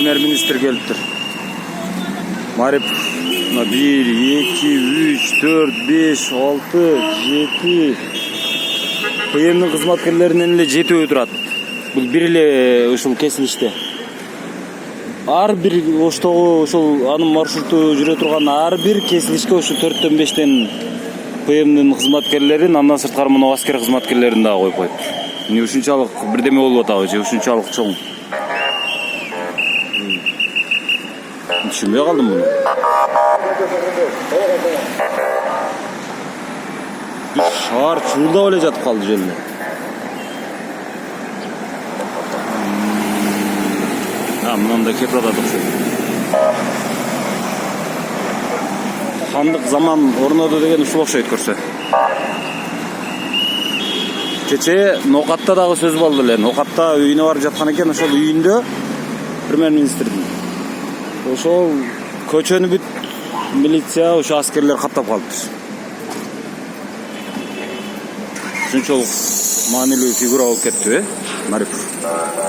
премьер-министр келиптир. Марипов 1, 2, 3, 4, 5, 6, 7 ПМдин кызматкерлеринен эле 7 турат. Бул бир эле ушул кесилиште. Ар бир оштогу ошол анын маршруту жүрө турган ар бир кесилишке ушу 4-төн 5тен ПМдин кызматкерлерин, андан сырткары мына аскер кызматкерлерин дагы коюп коюптур. Эмне ушунчалык бирдеме болуп атабы же ушунчалык чоң? Түшүнбөй калдым муну. Шаар чуулдап эле жатып калды жөнүндө. Мындай кепрада окшойт. Хандык заман орноду деген ушул окшойт көрсө. Кече Нокатта дагы сөз болду эле. Нокатта үйүнө барып жаткан экен, ошол үйүндө премьер-министрдин. Ошол көчөнү бүт милиция, ошо аскерлер каптап калыптыр. Ушунчалык маанилүү фигура болуп кетти, Марипов.